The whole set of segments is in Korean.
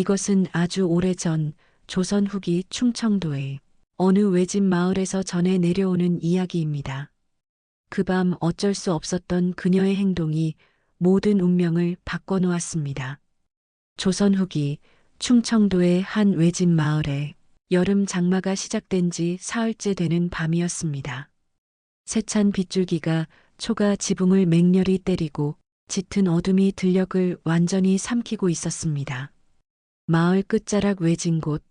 이것은 아주 오래전 조선 후기 충청도의 어느 외진 마을에서 전해 내려오는 이야기입니다. 그 밤 어쩔 수 없었던 그녀의 행동이 모든 운명을 바꿔놓았습니다. 조선 후기 충청도의 한 외진 마을에 여름 장마가 시작된 지 사흘째 되는 밤이었습니다. 세찬 빗줄기가 초가 지붕을 맹렬히 때리고 짙은 어둠이 들녘을 완전히 삼키고 있었습니다. 마을 끝자락 외진 곳,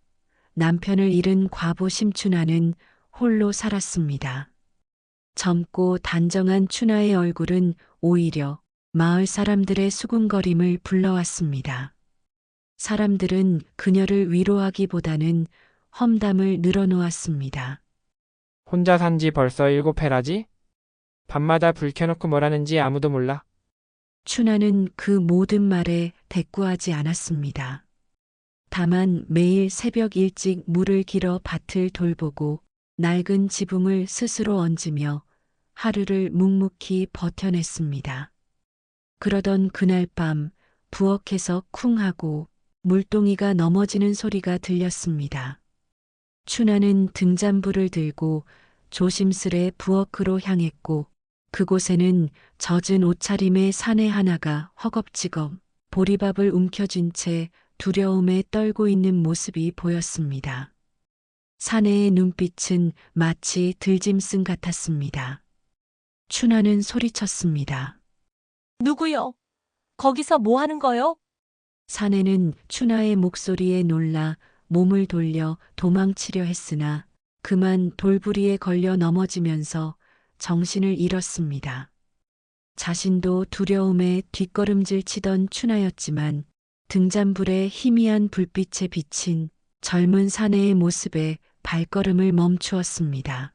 남편을 잃은 과부 심춘하는 홀로 살았습니다. 젊고 단정한 춘하의 얼굴은 오히려 마을 사람들의 수군거림을 불러왔습니다. 사람들은 그녀를 위로하기보다는 험담을 늘어놓았습니다. 혼자 산지 벌써 7해라지? 밤마다 불 켜놓고 뭐라는지 아무도 몰라. 춘하는 그 모든 말에 대꾸하지 않았습니다. 다만 매일 새벽 일찍 물을 길어 밭을 돌보고 낡은 지붕을 스스로 얹으며 하루를 묵묵히 버텨냈습니다. 그러던 그날 밤 부엌에서 쿵 하고 물동이가 넘어지는 소리가 들렸습니다. 춘하는 등잔불을 들고 조심스레 부엌으로 향했고 그곳에는 젖은 옷차림의 사내 하나가 허겁지겁 보리밥을 움켜쥔 채 두려움에 떨고 있는 모습이 보였습니다. 사내의 눈빛은 마치 들짐승 같았습니다. 춘하는 소리쳤습니다. 누구요? 거기서 뭐 하는 거요? 사내는 춘하의 목소리에 놀라 몸을 돌려 도망치려 했으나 그만 돌부리에 걸려 넘어지면서 정신을 잃었습니다. 자신도 두려움에 뒷걸음질 치던 춘하였지만 등잔불의 희미한 불빛에 비친 젊은 사내의 모습에 발걸음을 멈추었습니다.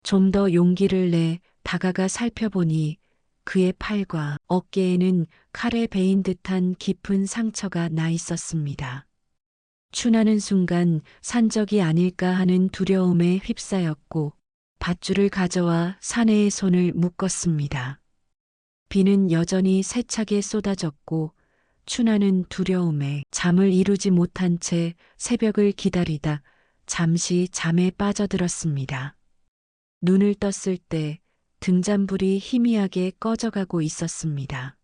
좀 더 용기를 내 다가가 살펴보니 그의 팔과 어깨에는 칼에 베인 듯한 깊은 상처가 나 있었습니다. 춘하는 순간 산적이 아닐까 하는 두려움에 휩싸였고 밧줄을 가져와 사내의 손을 묶었습니다. 비는 여전히 세차게 쏟아졌고 춘하는 두려움에 잠을 이루지 못한 채 새벽을 기다리다 잠시 잠에 빠져들었습니다. 눈을 떴을 때 등잔불이 희미하게 꺼져가고 있었습니다.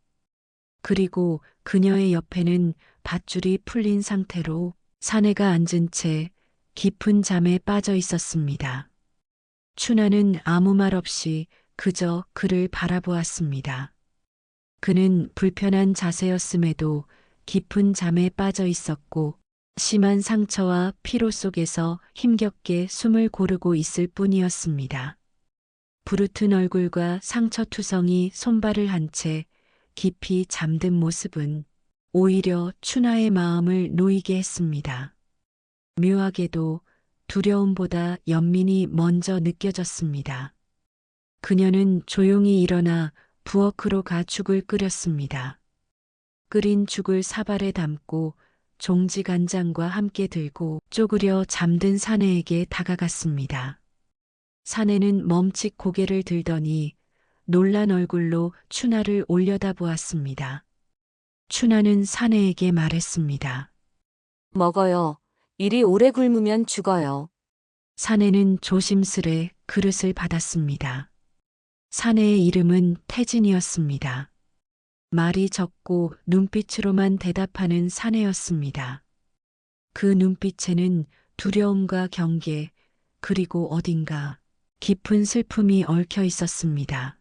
그리고 그녀의 옆에는 밧줄이 풀린 상태로 사내가 앉은 채 깊은 잠에 빠져 있었습니다. 춘하는 아무 말 없이 그저 그를 바라보았습니다. 그는 불편한 자세였음에도 깊은 잠에 빠져 있었고 심한 상처와 피로 속에서 힘겹게 숨을 고르고 있을 뿐이었습니다. 부르튼 얼굴과 상처투성이 손발을 한 채 깊이 잠든 모습은 오히려 춘하의 마음을 놓이게 했습니다. 묘하게도 두려움보다 연민이 먼저 느껴졌습니다. 그녀는 조용히 일어나 부엌으로 가 죽을 끓였습니다. 끓인 죽을 사발에 담고 종지 간장과 함께 들고 쪼그려 잠든 사내에게 다가갔습니다. 사내는 멈칫 고개를 들더니 놀란 얼굴로 춘하를 올려다보았습니다. 춘하는 사내에게 말했습니다. 먹어요. 이리 오래 굶으면 죽어요. 사내는 조심스레 그릇을 받았습니다. 사내의 이름은 태진이었습니다. 말이 적고 눈빛으로만 대답하는 사내였습니다. 그 눈빛에는 두려움과 경계, 그리고 어딘가 깊은 슬픔이 얽혀 있었습니다.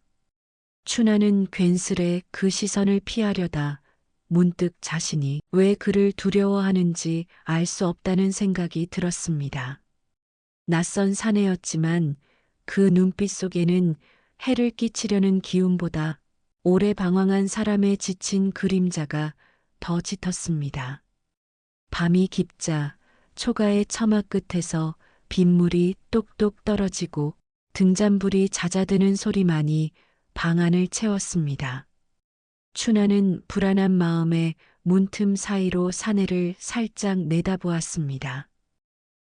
춘하는 괜스레 그 시선을 피하려다 문득 자신이 왜 그를 두려워하는지 알 수 없다는 생각이 들었습니다. 낯선 사내였지만 그 눈빛 속에는 해를 끼치려는 기운보다 오래 방황한 사람의 지친 그림자가 더 짙었습니다. 밤이 깊자 초가의 처마 끝에서 빗물이 똑똑 떨어지고 등잔불이 잦아드는 소리만이 방 안을 채웠습니다. 춘하는 불안한 마음에 문틈 사이로 사내를 살짝 내다보았습니다.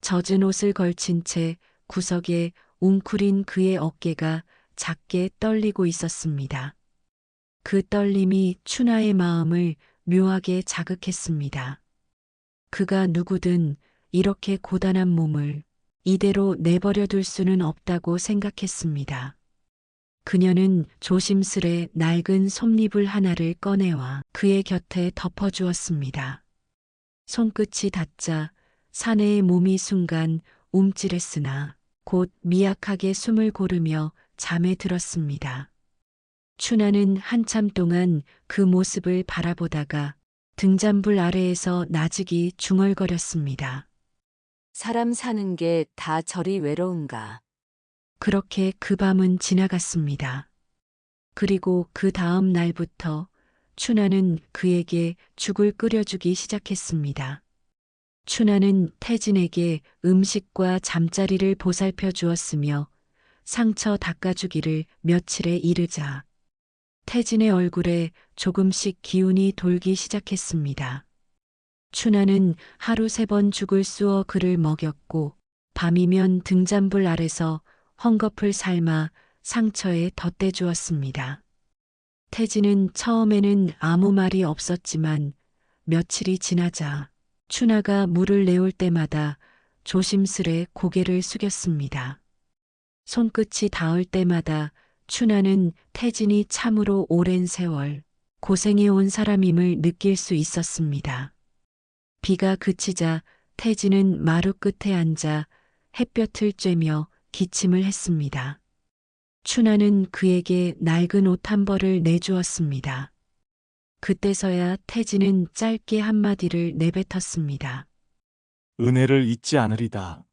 젖은 옷을 걸친 채 구석에 웅크린 그의 어깨가 작게 떨리고 있었습니다. 그 떨림이 춘하의 마음을 묘하게 자극했습니다. 그가 누구든 이렇게 고단한 몸을 이대로 내버려 둘 수는 없다고 생각했습니다. 그녀는 조심스레 낡은 솜잎을 하나를 꺼내와 그의 곁에 덮어주었습니다. 손끝이 닿자 사내의 몸이 순간 움찔했으나 곧 미약하게 숨을 고르며 잠에 들었습니다. 춘하는 한참 동안 그 모습을 바라보다가 등잔불 아래에서 나직이 중얼거렸습니다. 사람 사는 게 다 저리 외로운가. 그렇게 그 밤은 지나갔습니다. 그리고 그 다음 날부터 춘하는 그에게 죽을 끓여주기 시작했습니다. 춘하는 태진에게 음식과 잠자리를 보살펴 주었으며 상처 닦아주기를 며칠에 이르자 태진의 얼굴에 조금씩 기운이 돌기 시작했습니다. 춘하는 하루 3번 죽을 쑤어 그를 먹였고 밤이면 등잔불 아래서 헝겊을 삶아 상처에 덧대주었습니다. 태진은 처음에는 아무 말이 없었지만 며칠이 지나자 춘하가 물을 내올 때마다 조심스레 고개를 숙였습니다. 손끝이 닿을 때마다 춘하는 태진이 참으로 오랜 세월 고생해온 사람임을 느낄 수 있었습니다. 비가 그치자 태진은 마루 끝에 앉아 햇볕을 쬐며 기침을 했습니다. 춘하는 그에게 낡은 옷 한 벌을 내주었습니다. 그때서야 태진은 짧게 한마디를 내뱉었습니다. 은혜를 잊지 않으리다.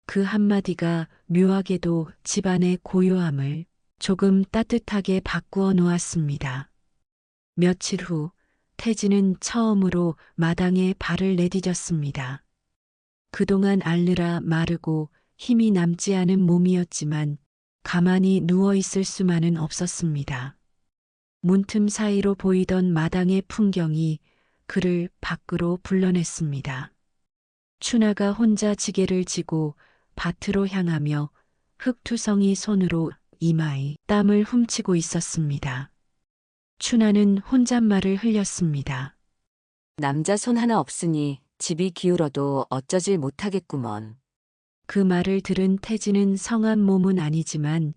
그 한마디가 묘하게도 집안의 고요함을 조금 따뜻하게 바꾸어 놓았습니다. 며칠 후 태진은 처음으로 마당에 발을 내디뎠습니다. 그동안 앓느라 마르고 힘이 남지 않은 몸이었지만 가만히 누워 있을 수만은 없었습니다. 문틈 사이로 보이던 마당의 풍경이 그를 밖으로 불러냈습니다. 춘하가 혼자 지게를 지고 밭으로 향하며 흙투성이 손으로 이마에 땀을 훔치고 있었습니다. 춘하는 혼잣말을 흘렸습니다. 남자 손 하나 없으니 집이 기울어도 어쩌질 못하겠구먼. 그 말을 들은 태진은 성한 몸은 아니지만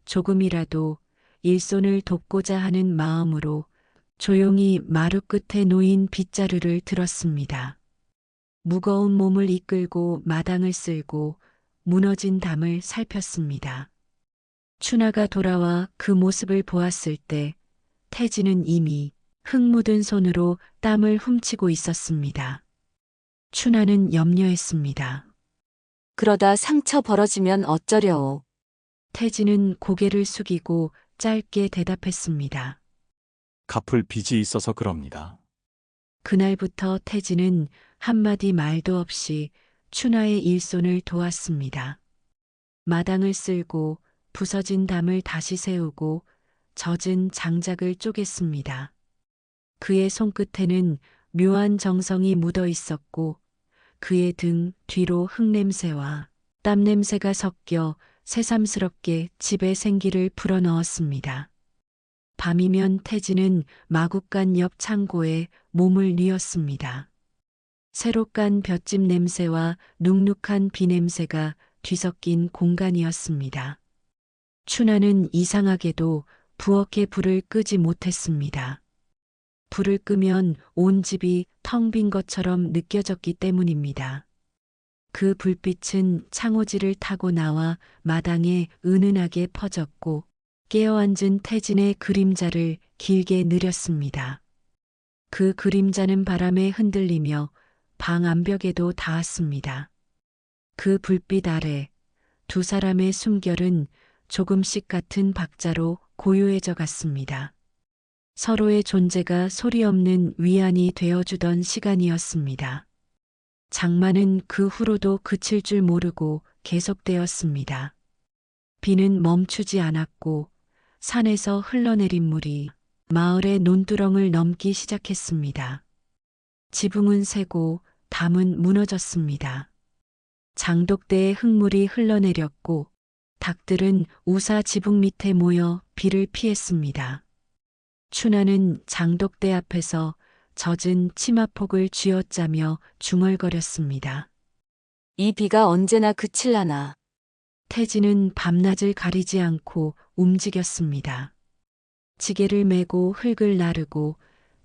조금이라도 일손을 돕고자 하는 마음으로 조용히 마루 끝에 놓인 빗자루를 들었습니다. 무거운 몸을 이끌고 마당을 쓸고 무너진 담을 살폈습니다. 춘하가 돌아와 그 모습을 보았을 때 태진은 이미 흙 묻은 손으로 땀을 훔치고 있었습니다. 춘하는 염려했습니다. 그러다 상처 벌어지면 어쩌려오. 태진은 고개를 숙이고 짧게 대답했습니다. 갚을 빚이 있어서 그럽니다. 그날부터 태진은 한마디 말도 없이 춘하의 일손을 도왔습니다. 마당을 쓸고 부서진 담을 다시 세우고 젖은 장작을 쪼갰습니다. 그의 손끝에는 묘한 정성이 묻어 있었고 그의 등 뒤로 흙냄새와 땀냄새가 섞여 새삼스럽게 집에 생기를 불어넣었습니다. 밤이면 태진은 마구간 옆 창고에 몸을 뉘었습니다. 새로 깐 볏짚 냄새와 눅눅한 비 냄새가 뒤섞인 공간이었습니다. 춘하는 이상하게도 부엌에 불을 끄지 못했습니다. 불을 끄면 온 집이 텅 빈 것처럼 느껴졌기 때문입니다. 그 불빛은 창호지를 타고 나와 마당에 은은하게 퍼졌고 깨어앉은 태진의 그림자를 길게 느렸습니다. 그 그림자는 바람에 흔들리며 방 안벽에도 닿았습니다. 그 불빛 아래 두 사람의 숨결은 조금씩 같은 박자로 고요해져 갔습니다. 서로의 존재가 소리 없는 위안이 되어주던 시간이었습니다. 장마는 그 후로도 그칠 줄 모르고 계속되었습니다. 비는 멈추지 않았고 산에서 흘러내린 물이 마을의 논두렁을 넘기 시작했습니다. 지붕은 새고 담은 무너졌습니다. 장독대에 흙물이 흘러내렸고 닭들은 우사 지붕 밑에 모여 비를 피했습니다. 춘하는 장독대 앞에서 젖은 치마폭을 쥐어짜며 중얼거렸습니다. 이 비가 언제나 그칠라나. 태진은 밤낮을 가리지 않고 움직였습니다. 지게를 메고 흙을 나르고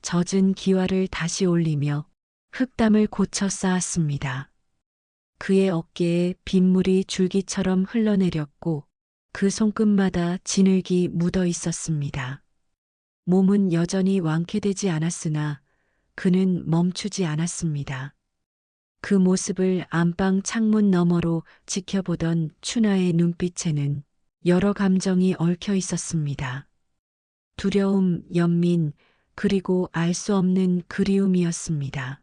젖은 기와를 다시 올리며 흙담을 고쳐 쌓았습니다. 그의 어깨에 빗물이 줄기처럼 흘러내렸고 그 손끝마다 진흙이 묻어 있었습니다. 몸은 여전히 완쾌되지 않았으나 그는 멈추지 않았습니다. 그 모습을 안방 창문 너머로 지켜보던 춘하의 눈빛에는 여러 감정이 얽혀 있었습니다. 두려움, 연민, 그리고 알 수 없는 그리움이었습니다.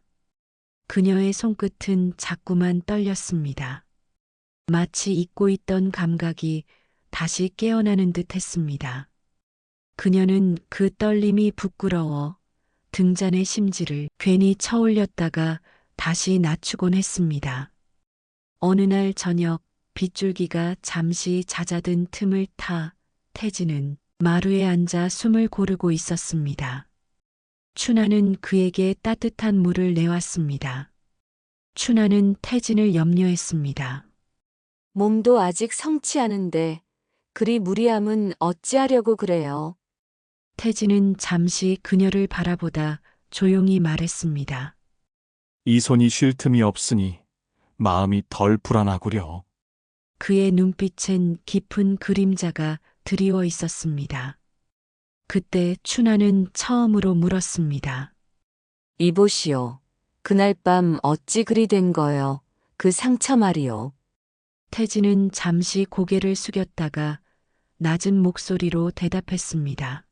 그녀의 손끝은 자꾸만 떨렸습니다. 마치 잊고 있던 감각이 다시 깨어나는 듯 했습니다. 그녀는 그 떨림이 부끄러워 등잔의 심지를 괜히 쳐올렸다가 다시 낮추곤 했습니다. 어느 날 저녁 빗줄기가 잠시 잦아든 틈을 타 태진은 마루에 앉아 숨을 고르고 있었습니다. 춘하는 그에게 따뜻한 물을 내왔습니다. 춘하는 태진을 염려했습니다. 몸도 아직 성치 않은데 그리 무리함은 어찌하려고 그래요. 태진은 잠시 그녀를 바라보다 조용히 말했습니다. 이 손이 쉴 틈이 없으니 마음이 덜 불안하구려. 그의 눈빛엔 깊은 그림자가 드리워 있었습니다. 그때 춘하는 처음으로 물었습니다. 이보시오. 그날 밤 어찌 그리 된 거요. 그 상처 말이요. 태진은 잠시 고개를 숙였다가 낮은 목소리로 대답했습니다.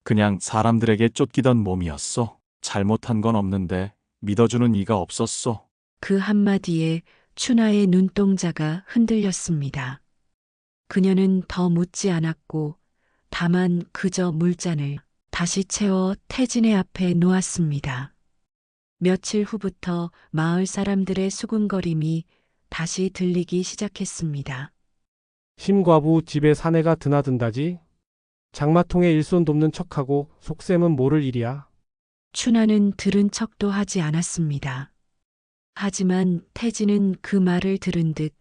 그냥 사람들에게 쫓기던 몸이었어. 잘못한 건 없는데 믿어주는 이가 없었어. 그 한마디에 춘하의 눈동자가 흔들렸습니다. 그녀는 더 묻지 않았고 다만 그저 물잔을 다시 채워 태진의 앞에 놓았습니다. 며칠 후부터 마을 사람들의 수군거림이 다시 들리기 시작했습니다. 심과부 집에 사내가 드나든다지. 장마통에 일손 돕는 척하고 속셈은 모를 일이야. 춘하는 들은 척도 하지 않았습니다. 하지만 태진은 그 말을 들은 듯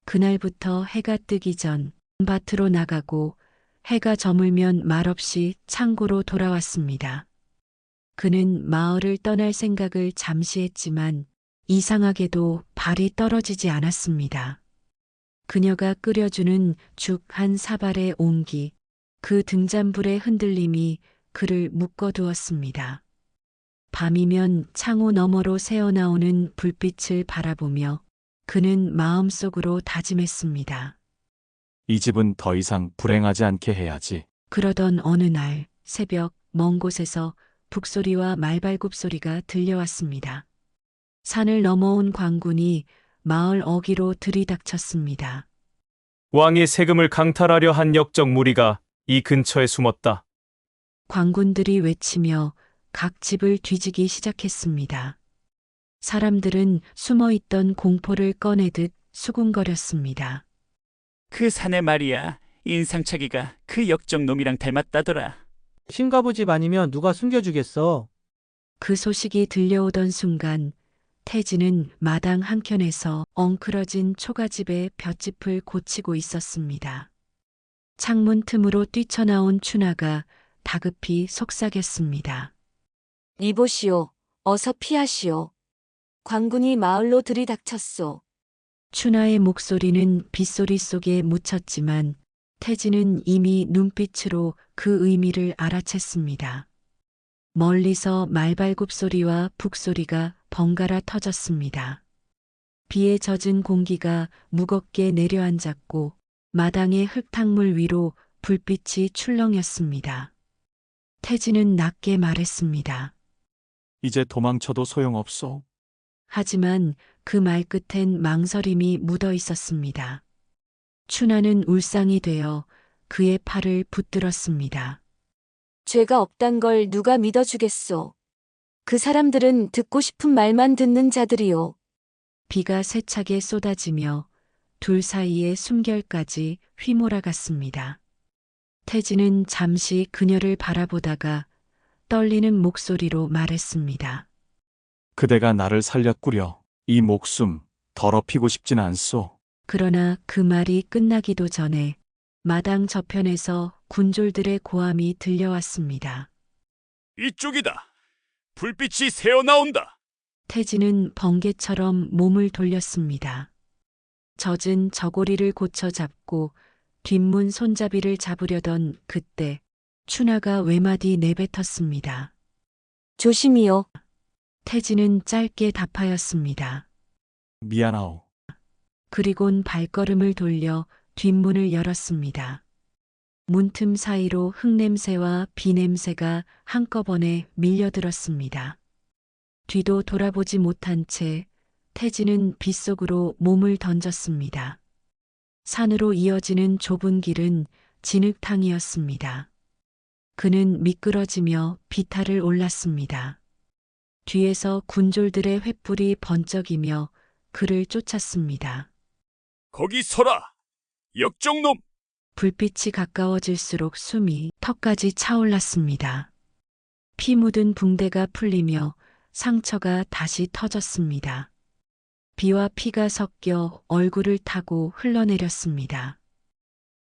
그날부터 해가 뜨기 전 밭으로 나가고 해가 저물면 말없이 창고로 돌아왔습니다. 그는 마을을 떠날 생각을 잠시 했지만 이상하게도 발이 떨어지지 않았습니다. 그녀가 끓여주는 죽 한 사발의 온기, 그 등잔불의 흔들림이 그를 묶어두었습니다. 밤이면 창호 너머로 새어나오는 불빛을 바라보며 그는 마음속으로 다짐했습니다. 이 집은 더 이상 불행하지 않게 해야지. 그러던 어느 날 새벽 먼 곳에서 북소리와 말발굽 소리가 들려왔습니다. 산을 넘어온 광군이 마을 어귀로 들이닥쳤습니다. 왕이 세금을 강탈하려 한 역적 무리가 이 근처에 숨었다. 광군들이 외치며 각 집을 뒤지기 시작했습니다. 사람들은 숨어있던 공포를 꺼내듯 수군거렸습니다. 그 사내 말이야. 인상착의가 그 역적 놈이랑 닮았다더라. 심가부 집 아니면 누가 숨겨주겠어. 그 소식이 들려오던 순간 태진은 마당 한켠에서 엉클어진 초가집의 볏짚을 고치고 있었습니다. 창문 틈으로 뛰쳐나온 춘하가 다급히 속삭였습니다. 이보시오. 어서 피하시오. 광군이 마을로 들이닥쳤소. 춘하의 목소리는 빗소리 속에 묻혔지만 태진은 이미 눈빛으로 그 의미를 알아챘습니다. 멀리서 말발굽 소리와 북소리가 번갈아 터졌습니다. 비에 젖은 공기가 무겁게 내려앉았고 마당의 흙탕물 위로 불빛이 출렁였습니다. 태진은 낮게 말했습니다. 이제 도망쳐도 소용없어. 하지만 그 말끝엔 망설임이 묻어 있었습니다. 춘하는 울상이 되어 그의 팔을 붙들었습니다. 죄가 없단 걸 누가 믿어주겠소. 그 사람들은 듣고 싶은 말만 듣는 자들이요. 비가 세차게 쏟아지며 둘 사이의 숨결까지 휘몰아갔습니다. 태진은 잠시 그녀를 바라보다가 떨리는 목소리로 말했습니다. 그대가 나를 살렸구려. 이 목숨 더럽히고 싶진 않소. 그러나 그 말이 끝나기도 전에 마당 저편에서 군졸들의 고함이 들려왔습니다. 이쪽이다. 불빛이 새어나온다. 태진은 번개처럼 몸을 돌렸습니다. 젖은 저고리를 고쳐 잡고 뒷문 손잡이를 잡으려던 그때 춘하가 외마디 내뱉었습니다. 조심히요. 태진은 짧게 답하였습니다. 미안하오. 그리곤 발걸음을 돌려 뒷문을 열었습니다. 문틈 사이로 흙냄새와 비냄새가 한꺼번에 밀려들었습니다. 뒤도 돌아보지 못한 채 태진은 빗속으로 몸을 던졌습니다. 산으로 이어지는 좁은 길은 진흙탕이었습니다. 그는 미끄러지며 비탈을 올랐습니다. 뒤에서 군졸들의 횃불이 번쩍이며 그를 쫓았습니다. 거기 서라. 역적놈. 불빛이 가까워질수록 숨이 턱까지 차올랐습니다. 피 묻은 붕대가 풀리며 상처가 다시 터졌습니다. 비와 피가 섞여 얼굴을 타고 흘러내렸습니다.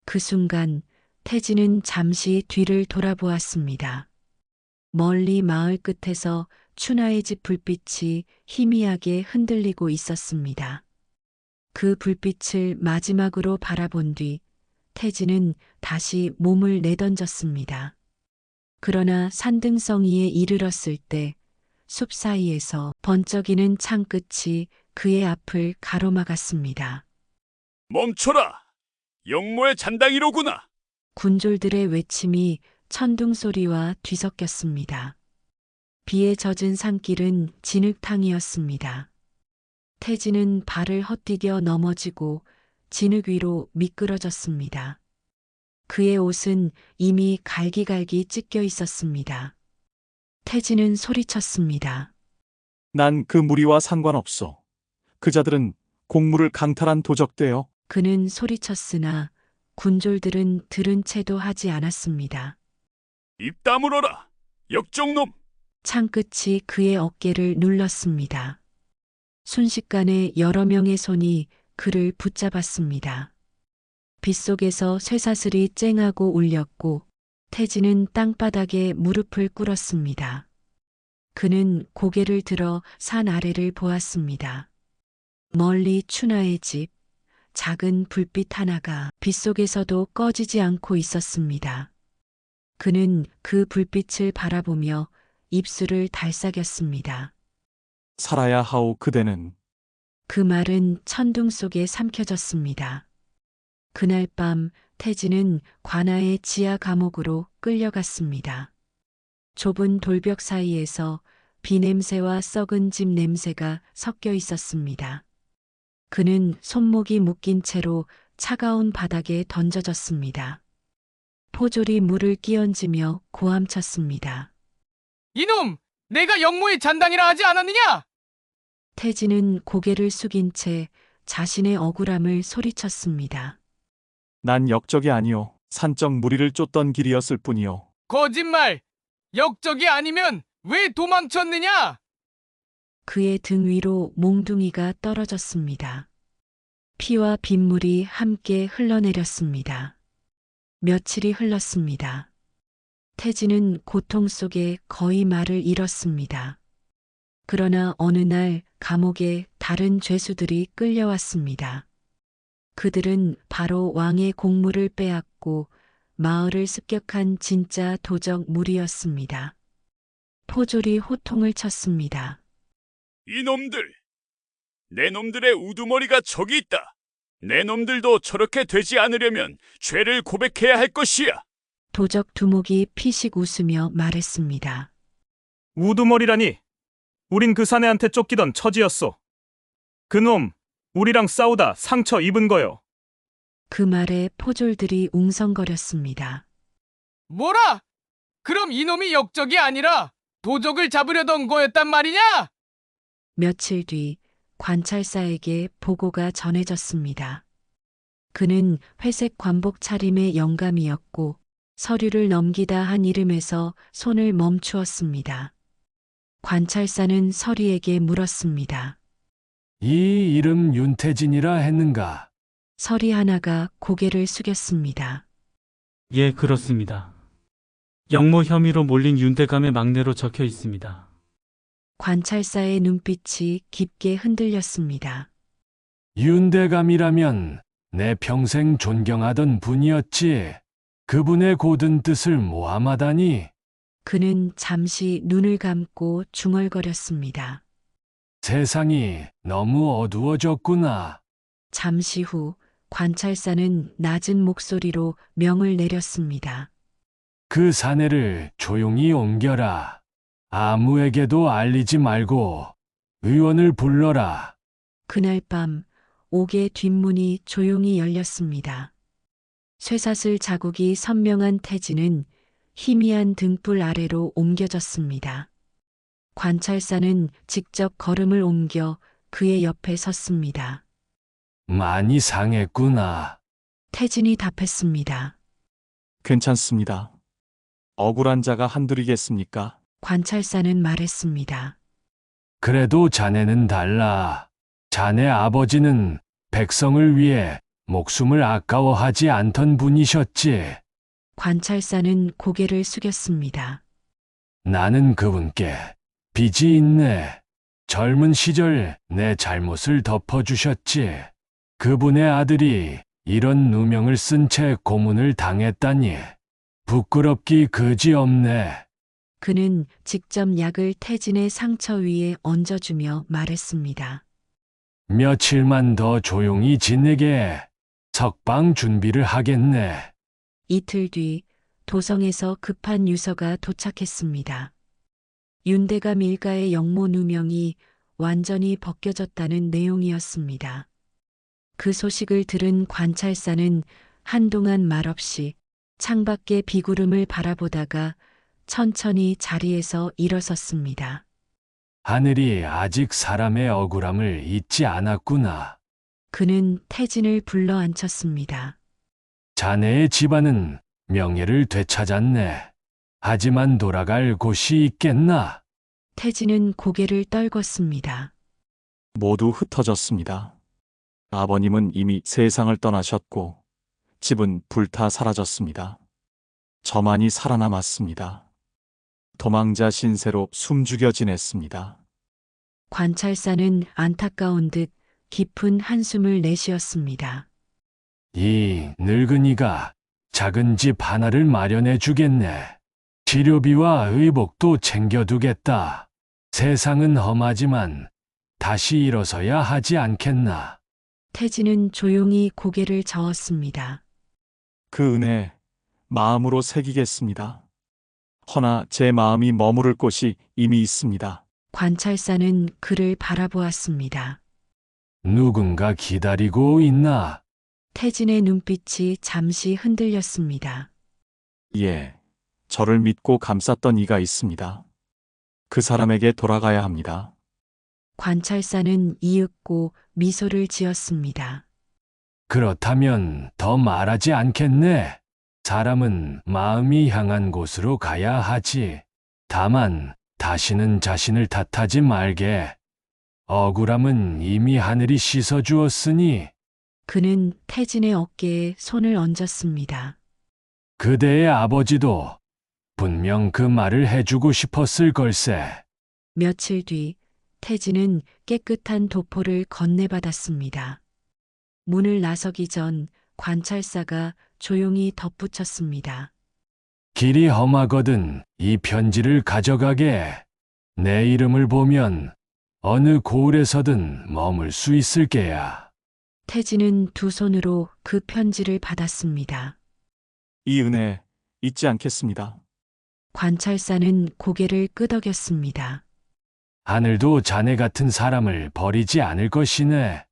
그 순간 태진은 잠시 뒤를 돌아보았습니다. 멀리 마을 끝에서 춘하의 집 불빛이 희미하게 흔들리고 있었습니다. 그 불빛을 마지막으로 바라본 뒤 태진은 다시 몸을 내던졌습니다. 그러나 산등성 위에 이르렀을 때 숲 사이에서 번쩍이는 창끝이 그의 앞을 가로막았습니다. 멈춰라. 영모의 잔당이로구나. 군졸들의 외침이 천둥 소리와 뒤섞였습니다. 비에 젖은 산길은 진흙탕이었습니다. 태진은 발을 헛디뎌 넘어지고 진흙 위로 미끄러졌습니다. 그의 옷은 이미 갈기갈기 찢겨 있었습니다. 태진은 소리쳤습니다. 난 그 무리와 상관없어. 그자들은 공무를 강탈한 도적대요. 그는 소리쳤으나 군졸들은 들은 채도 하지 않았습니다. 입 다물어라. 역적놈. 창끝이 그의 어깨를 눌렀습니다. 순식간에 여러 명의 손이 그를 붙잡았습니다. 빗속에서 쇠사슬이 쨍하고 울렸고 태진은 땅바닥에 무릎을 꿇었습니다. 그는 고개를 들어 산 아래를 보았습니다. 멀리 춘하의 집, 작은 불빛 하나가 빗속에서도 꺼지지 않고 있었습니다. 그는 그 불빛을 바라보며 입술을 달싹였습니다. 살아야 하오 그대는. 그 말은 천둥 속에 삼켜졌습니다. 그날 밤 태진은 관아의 지하 감옥으로 끌려갔습니다. 좁은 돌벽 사이에서 비냄새와 썩은 집 냄새가 섞여 있었습니다. 그는 손목이 묶인 채로 차가운 바닥에 던져졌습니다. 포졸이 물을 끼얹으며 고함쳤습니다. 이놈! 내가 영모의 잔당이라 하지 않았느냐? 태진은 고개를 숙인 채 자신의 억울함을 소리쳤습니다. 난 역적이 아니오. 산적 무리를 쫓던 길이었을 뿐이오. 거짓말! 역적이 아니면 왜 도망쳤느냐? 그의 등 위로 몽둥이가 떨어졌습니다. 피와 빗물이 함께 흘러내렸습니다. 며칠이 흘렀습니다. 태진은 고통 속에 거의 말을 잃었습니다. 그러나 어느 날 감옥에 다른 죄수들이 끌려왔습니다. 그들은 바로 왕의 공물을 빼앗고 마을을 습격한 진짜 도적 무리였습니다. 포졸이 호통을 쳤습니다. 이놈들. 내 놈들의 우두머리가 저기 있다. 내 놈들도 저렇게 되지 않으려면 죄를 고백해야 할 것이야. 도적 두목이 피식 웃으며 말했습니다. 우두머리라니. 우린 그 사내한테 쫓기던 처지였소. 그놈 우리랑 싸우다 상처 입은 거요. 그 말에 포졸들이 웅성거렸습니다. 뭐라? 그럼 이놈이 역적이 아니라 도적을 잡으려던 거였단 말이냐? 며칠 뒤 관찰사에게 보고가 전해졌습니다. 그는 회색 관복 차림의 영감이었고 서류를 넘기다 한 이름에서 손을 멈추었습니다. 관찰사는 서리에게 물었습니다. 이 이름 윤태진이라 했는가? 서리 하나가 고개를 숙였습니다. 예, 그렇습니다. 영모 혐의로 몰린 윤대감의 막내로 적혀 있습니다. 관찰사의 눈빛이 깊게 흔들렸습니다. 윤대감이라면 내 평생 존경하던 분이었지. 그분의 고든 뜻을 모함하다니. 그는 잠시 눈을 감고 중얼거렸습니다. 세상이 너무 어두워졌구나. 잠시 후 관찰사는 낮은 목소리로 명을 내렸습니다. 그 사내를 조용히 옮겨라. 아무에게도 알리지 말고 의원을 불러라. 그날 밤 옥의 뒷문이 조용히 열렸습니다. 쇠사슬 자국이 선명한 태진은 희미한 등불 아래로 옮겨졌습니다. 관찰사는 직접 걸음을 옮겨 그의 옆에 섰습니다. 많이 상했구나. 태진이 답했습니다. 괜찮습니다. 억울한 자가 한둘이겠습니까? 관찰사는 말했습니다. 그래도 자네는 달라. 자네 아버지는 백성을 위해 목숨을 아까워하지 않던 분이셨지. 관찰사는 고개를 숙였습니다. 나는 그분께 빚이 있네. 젊은 시절 내 잘못을 덮어주셨지. 그분의 아들이 이런 누명을 쓴 채 고문을 당했다니. 부끄럽기 그지없네. 그는 직접 약을 태진의 상처 위에 얹어주며 말했습니다. 며칠만 더 조용히 지내게. 석방 준비를 하겠네. 이틀 뒤 도성에서 급한 유서가 도착했습니다. 윤대감 일가의 영모 누명이 완전히 벗겨졌다는 내용이었습니다. 그 소식을 들은 관찰사는 한동안 말없이 창밖의 비구름을 바라보다가 천천히 자리에서 일어섰습니다. 하늘이 아직 사람의 억울함을 잊지 않았구나. 그는 태진을 불러 앉혔습니다. 자네의 집안은 명예를 되찾았네. 하지만 돌아갈 곳이 있겠나? 태진은 고개를 떨궜습니다. 모두 흩어졌습니다. 아버님은 이미 세상을 떠나셨고 집은 불타 사라졌습니다. 저만이 살아남았습니다. 도망자 신세로 숨죽여 지냈습니다. 관찰사는 안타까운 듯 깊은 한숨을 내쉬었습니다. 이 늙은이가 작은 집 하나를 마련해 주겠네. 치료비와 의복도 챙겨두겠다. 세상은 험하지만 다시 일어서야 하지 않겠나. 태진은 조용히 고개를 저었습니다. 그 은혜 마음으로 새기겠습니다. 허나 제 마음이 머무를 곳이 이미 있습니다. 관찰사는 그를 바라보았습니다. 누군가 기다리고 있나? 태진의 눈빛이 잠시 흔들렸습니다. 예, 저를 믿고 감쌌던 이가 있습니다. 그 사람에게 돌아가야 합니다. 관찰사는 이윽고 미소를 지었습니다. 그렇다면 더 말하지 않겠네. 사람은 마음이 향한 곳으로 가야 하지. 다만 다시는 자신을 탓하지 말게. 억울함은 이미 하늘이 씻어주었으니. 그는 태진의 어깨에 손을 얹었습니다. 그대의 아버지도 분명 그 말을 해주고 싶었을 걸세. 며칠 뒤 태진은 깨끗한 도포를 건네받았습니다. 문을 나서기 전 관찰사가 조용히 덧붙였습니다. 길이 험하거든 이 편지를 가져가게. 내 이름을 보면 어느 고을에서든 머물 수 있을 게야. 태진은 두 손으로 그 편지를 받았습니다. 이 은혜 잊지 않겠습니다. 관찰사는 고개를 끄덕였습니다. 하늘도 자네 같은 사람을 버리지 않을 것이네.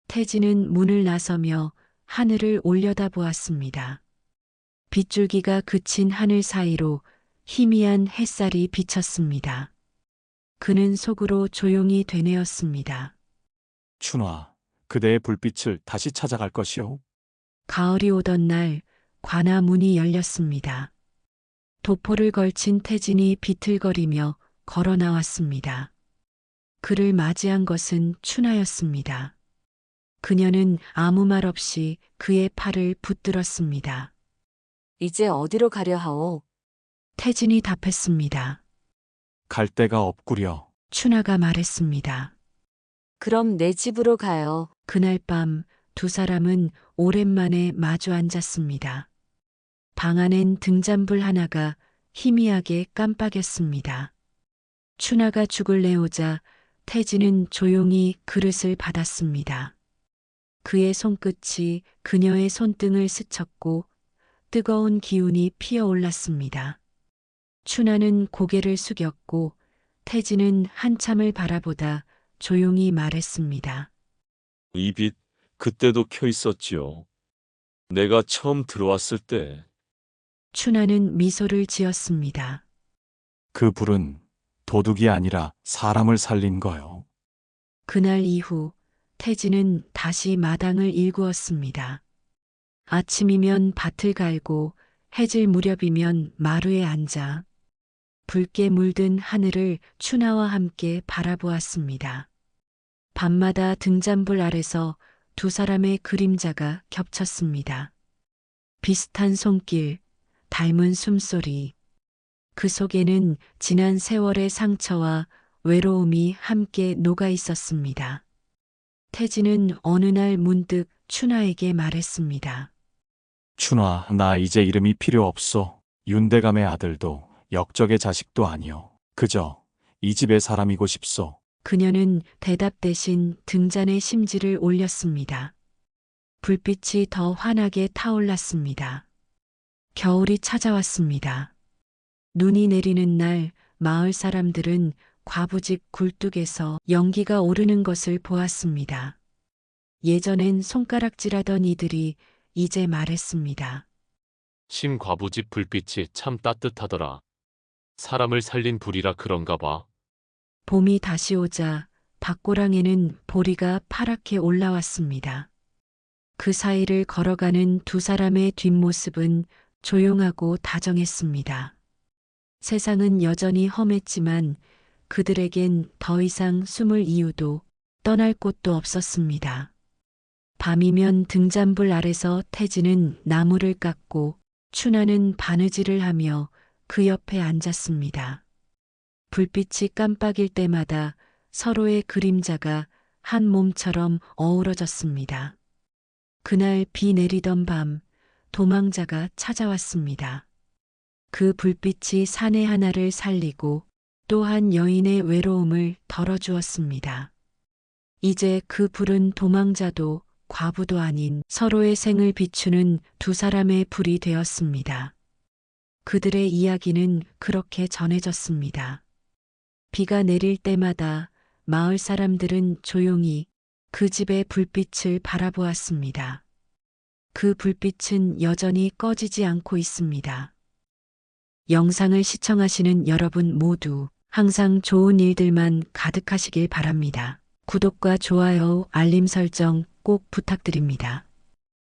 태진은 문을 나서며 하늘을 올려다보았습니다. 빗줄기가 그친 하늘 사이로 희미한 햇살이 비쳤습니다. 그는 속으로 조용히 되뇌었습니다. 춘화, 그대의 불빛을 다시 찾아갈 것이오. 가을이 오던 날 관아 문이 열렸습니다. 도포를 걸친 태진이 비틀거리며 걸어 나왔습니다. 그를 맞이한 것은 춘하였습니다. 그녀는 아무 말 없이 그의 팔을 붙들었습니다. 이제 어디로 가려 하오? 태진이 답했습니다. 갈 데가 없구려. 춘하가 말했습니다. 그럼 내 집으로 가요. 그날 밤 두 사람은 오랜만에 마주 앉았습니다. 방 안엔 등잔불 하나가 희미하게 깜빡였습니다. 춘하가 죽을 내오자 태진은 조용히 그릇을 받았습니다. 그의 손끝이 그녀의 손등을 스쳤고 뜨거운 기운이 피어올랐습니다. 춘하는 고개를 숙였고 태진은 한참을 바라보다 조용히 말했습니다. 이 빛 그때도 켜 있었지요. 내가 처음 들어왔을 때. 춘하는 미소를 지었습니다. 그 불은 도둑이 아니라 사람을 살린 거요. 그날 이후 태진은 다시 마당을 일구었습니다. 아침이면 밭을 갈고 해질 무렵이면 마루에 앉아 붉게 물든 하늘을 춘하와 함께 바라보았습니다. 밤마다 등잔불 아래서 두 사람의 그림자가 겹쳤습니다. 비슷한 손길, 닮은 숨소리. 그 속에는 지난 세월의 상처와 외로움이 함께 녹아 있었습니다. 태진은 어느 날 문득 춘하에게 말했습니다. 춘화, 나 이제 이름이 필요 없어. 윤대감의 아들도 역적의 자식도 아니요. 그저 이 집의 사람이고 싶소. 그녀는 대답 대신 등잔에 심지를 올렸습니다. 불빛이 더 환하게 타올랐습니다. 겨울이 찾아왔습니다. 눈이 내리는 날 마을 사람들은 과부집 굴뚝에서 연기가 오르는 것을 보았습니다. 예전엔 손가락질하던 이들이 이제 말했습니다. 심과부집 불빛이 참 따뜻하더라. 사람을 살린 불이라 그런가 봐. 봄이 다시 오자 밭고랑에는 보리가 파랗게 올라왔습니다. 그 사이를 걸어가는 두 사람의 뒷모습은 조용하고 다정했습니다. 세상은 여전히 험했지만 그들에겐 더 이상 숨을 이유도 떠날 곳도 없었습니다. 밤이면 등잔불 아래서 태진은 나무를 깎고 춘하는 바느질을 하며 그 옆에 앉았습니다. 불빛이 깜빡일 때마다 서로의 그림자가 한 몸처럼 어우러졌습니다. 그날 비 내리던 밤 도망자가 찾아왔습니다. 그 불빛이 사내 하나를 살리고 또 한 여인의 외로움을 덜어주었습니다. 이제 그 불은 도망자도 과부도 아닌 서로의 생을 비추는 두 사람의 불이 되었습니다. 그들의 이야기는 그렇게 전해졌습니다. 비가 내릴 때마다 마을 사람들은 조용히 그 집의 불빛을 바라보았습니다. 그 불빛은 여전히 꺼지지 않고 있습니다. 영상을 시청하시는 여러분 모두 항상 좋은 일들만 가득하시길 바랍니다. 구독과 좋아요, 알림 설정 꼭 부탁드립니다.